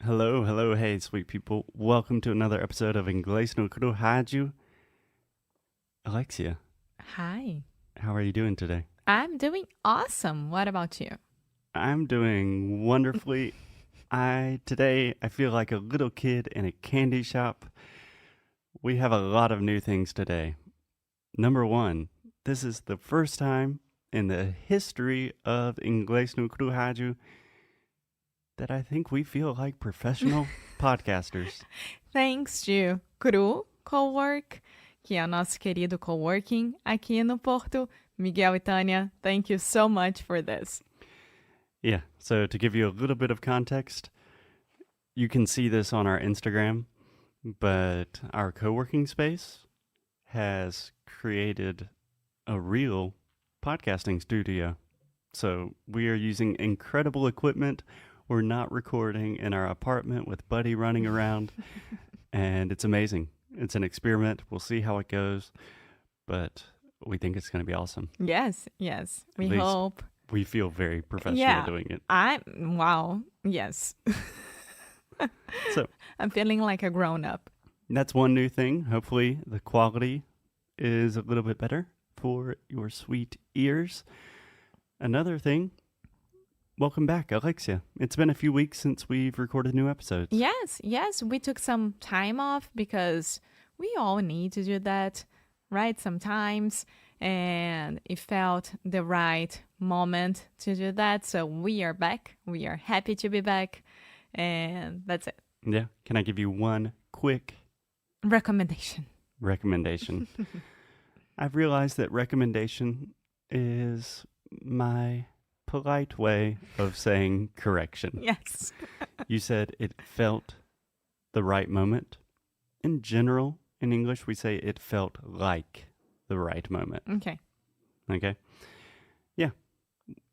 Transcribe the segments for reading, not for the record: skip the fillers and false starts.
Hello, hello, hey, sweet people. Welcome to another episode of Inglês Nu, Cru Rádio. Alexia, Hi. how are you doing today? I'm doing awesome. What about you? I'm doing wonderfully. Today I feel like a little kid in a candy shop. We have a lot of new things today. Number one, this is the first time in the history of Inglês Nu, Cru Rádio that I think we feel like professional podcasters. Thanks to Cru Cowork, que é o nosso querido coworking aqui no Porto. Miguel e Tânia, thank you so much for this. Yeah, so to give you a little bit of context, you can see this on our Instagram, but our co-working space has created a real podcasting studio. So we are using incredible equipment. We're not recording in our apartment with Buddy running around, and it's amazing. It's an experiment. We'll see how it goes, but we think it's going to be awesome. Yes. We At least hope. we feel very professional doing it. Wow. Yes. So I'm feeling like a grown-up. that's one new thing. Hopefully the quality is a little bit better for your sweet ears. Another thing, welcome back, Alexia. It's been a few weeks since we've recorded new episodes. Yes. We took some time off because we all need to do that, right? Sometimes. And it felt the right moment to do that. So we are back. We are happy to be back. And that's it. Yeah. Can I give you one quick Recommendation. I've realized that recommendation is my polite way of saying correction. Yes. You said it felt the right moment. In general, in English, we say it felt like the right moment. Okay? Yeah.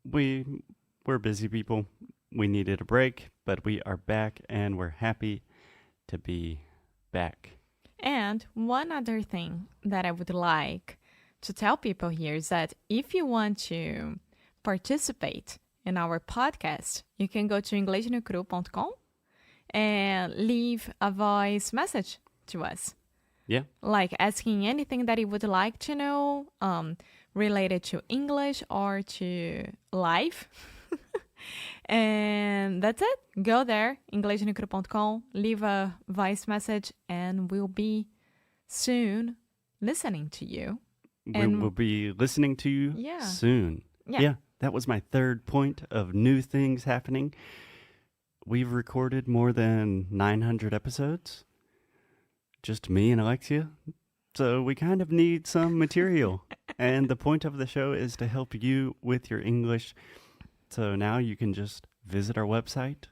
We're busy people. We needed a break, but we are back and we're happy to be back. And one other thing that I would like to tell people here is that if you want to participate in our podcast, you can go to inglesnucru.com and leave a voice message to us. Yeah. Like asking anything that you would like to know related to English or to life. And that's it. Go there, inglesnucru.com, leave a voice message, and we'll be soon listening to you. We will be listening to you soon. Yeah. That was my third point of new things happening. We've recorded more than 900 episodes. Just me and Alexia. So we kind of need some material. And the point of the show is to help you with your English. So now you can just visit our website,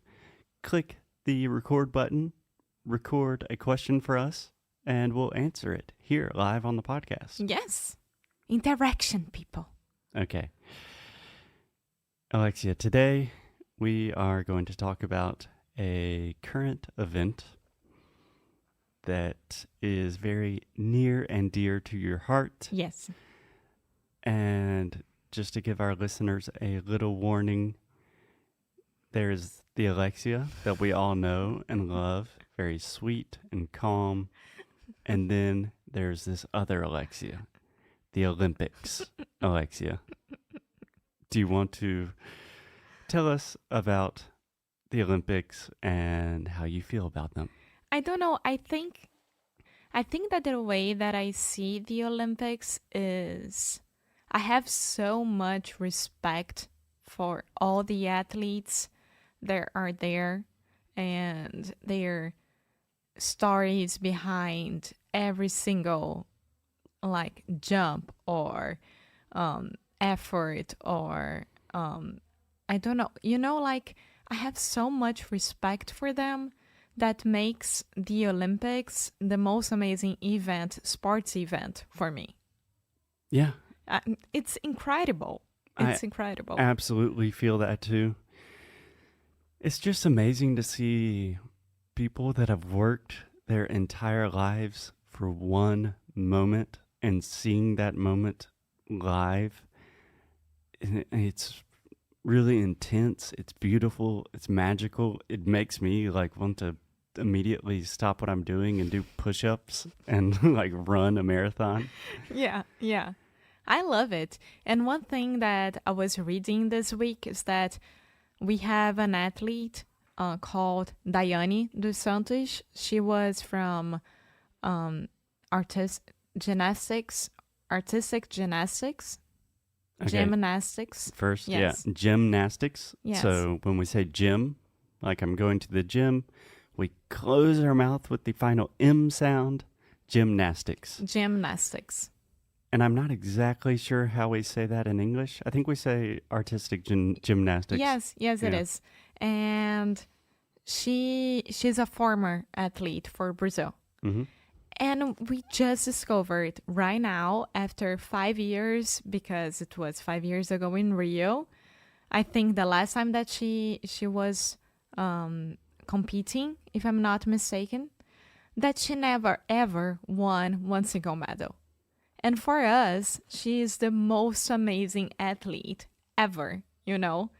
click the record button, record a question for us, and we'll answer it here live on the podcast. Yes. Interaction, people. Okay. Alexia, today we are going to talk about a current event that is very near and dear to your heart. Yes. And just to give our listeners a little warning, there's the Alexia that we all know and love, very sweet and calm. And then there's this other Alexia, the Olympics Alexia. Do you want to tell us about the Olympics and how you feel about them? I don't know. I think that the way that I see the Olympics is I have so much respect for all the athletes that are there and their stories behind every single jump or effort or I don't know. I have so much respect for them that makes the Olympics the most amazing sports event for me. Yeah. It's incredible. Incredible. Absolutely feel that too. It's just amazing to see people that have worked their entire lives for one moment and seeing that moment live. It's really intense. It's beautiful. It's magical. It makes me like want to immediately stop what I'm doing and do push-ups and like run a marathon. Yeah. I love it. And one thing that I was reading this week is that we have an athlete called Daiane dos Santos. She was from artistic gymnastics. Okay. Gymnastics. First, yes. yeah, gymnastics. Yes. So when we say gym, like I'm going to the gym, we close our mouth with the final M sound, gymnastics. Gymnastics. And I'm not exactly sure how we say that in English. I think we say artistic gymnastics. Yes, it is. And she's a former athlete for Brazil. Mm-hmm. And we just discovered right now, after 5 years, because it was 5 years ago in Rio, I think the last time that she was competing, if I'm not mistaken, that she never ever won one single medal. And for us, she is the most amazing athlete ever, you know?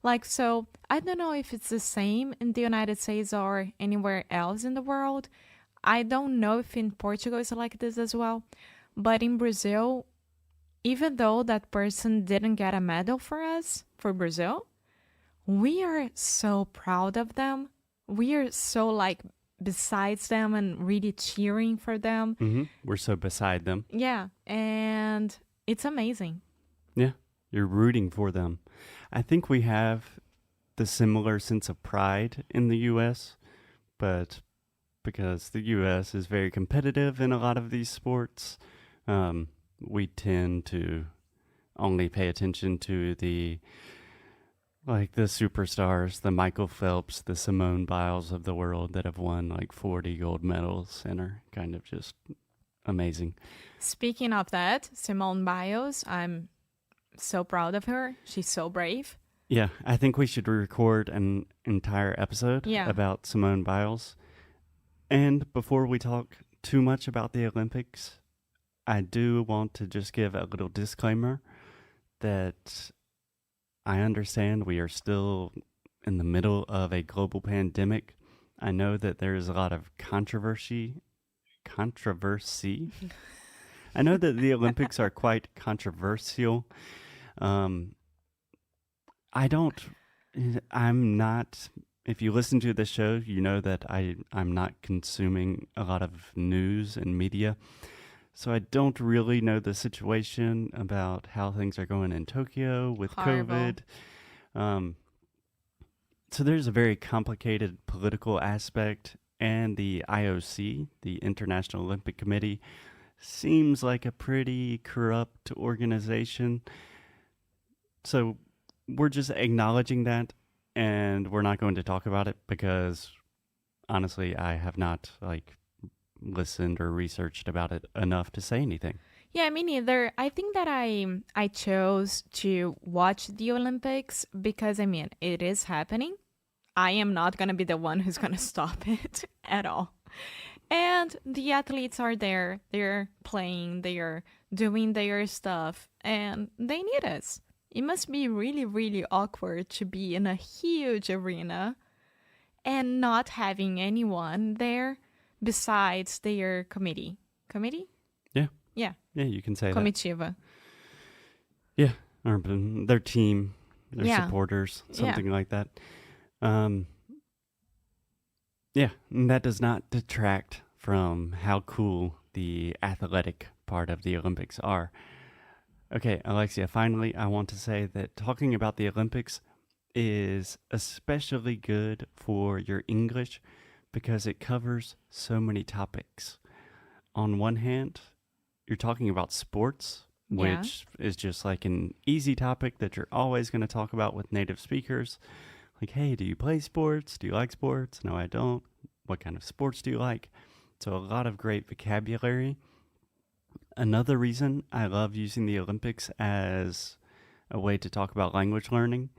Like, so I don't know if it's the same in the United States or anywhere else in the world. I don't know if in Portugal it's like this as well. But in Brazil, even though that person didn't get a medal for us, for Brazil, we are so proud of them. We are so like besides them and really cheering for them. Mm-hmm. We're so beside them. Yeah, and it's amazing. Yeah, you're rooting for them. I think we have the similar sense of pride in the U.S., but because the U.S. is very competitive in a lot of these sports, we tend to only pay attention to the superstars, the Michael Phelps, the Simone Biles of the world that have won like 40 gold medals and are kind of just amazing. Speaking of that, Simone Biles, I'm so proud of her. She's so brave. Yeah, I think we should record an entire episode about Simone Biles. And before we talk too much about the Olympics, I do want to just give a little disclaimer that I understand we are still in the middle of a global pandemic. I know that there is a lot of controversy. I know that the Olympics are quite controversial. I'm not, if you listen to this show, you know that I'm not consuming a lot of news and media. So I don't really know the situation about how things are going in Tokyo with COVID. So there's a very complicated political aspect, and the IOC, the International Olympic Committee, seems like a pretty corrupt organization. So we're just acknowledging that, and we're not going to talk about it because honestly, I have not listened or researched about it enough to say anything. Yeah, me neither. I think that I chose to watch the Olympics because, I mean, it is happening. I am not going to be the one who's going to stop it at all. And the athletes are there. They're playing. They're doing their stuff. And they need us. It must be really, really awkward to be in a huge arena and not having anyone there besides their committee. Committee? Yeah. Yeah. Yeah, you can say Comitiva. that. Yeah. Or their team, their supporters, something like that. Yeah, and that does not detract from how cool the athletic part of the Olympics are. Okay, Alexia, finally, I want to say that talking about the Olympics is especially good for your English because it covers so many topics. On one hand, you're talking about sports, which is just like an easy topic that you're always going to talk about with native speakers. Like, hey, do you play sports? Do you like sports? No, I don't. What kind of sports do you like? So a lot of great vocabulary. Another reason I love using the Olympics as a way to talk about language learning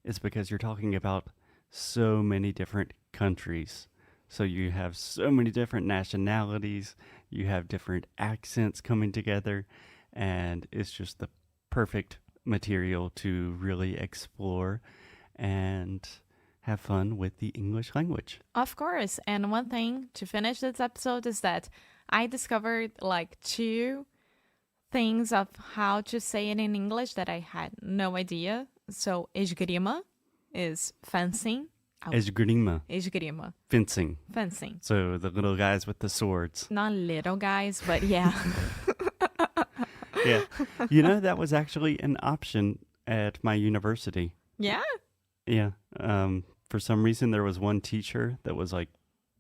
is because you're talking about so many different countries. So you have so many different nationalities, you have different accents coming together, and it's just the perfect material to really explore and have fun with the English language. Of course. And one thing to finish this episode is that I discovered like 2 things of how to say it in English that I had no idea. So, esgrima is fencing. Esgrima. Esgrima. Fencing. Fencing. So the little guys with the swords. Not little guys, but yeah. Yeah. You know, that was actually an option at my university. Yeah? Yeah. For some reason, there was one teacher that was like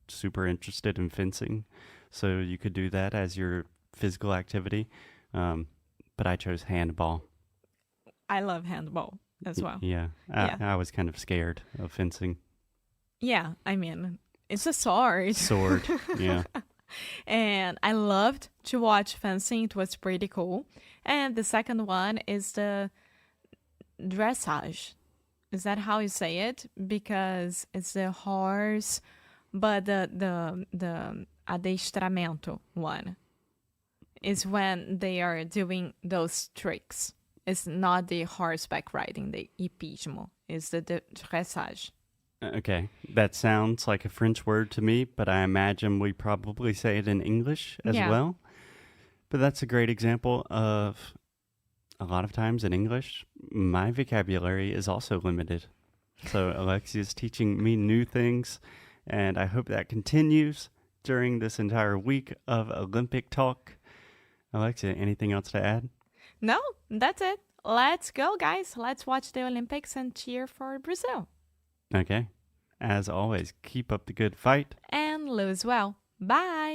super interested in fencing. So you could do that as your physical activity. But I chose handball. I love handball as well. Yeah. I was kind of scared of fencing. Yeah, I mean, it's a sword. Sword, yeah. And I loved to watch fencing. It was pretty cool. And the second one is the dressage. Is that how you say it? Because it's the horse, but the adestramento one is when they are doing those tricks. It's not the horseback riding, the hipismo. It's the dressage. Okay, that sounds like a French word to me, but I imagine we probably say it in English as well. But that's a great example of a lot of times in English, my vocabulary is also limited. So Alexia is teaching me new things, and I hope that continues during this entire week of Olympic talk. Alexia, anything else to add? No, that's it. Let's go, guys. Let's watch the Olympics and cheer for Brazil. Okay. As always, keep up the good fight. And lose well. Bye.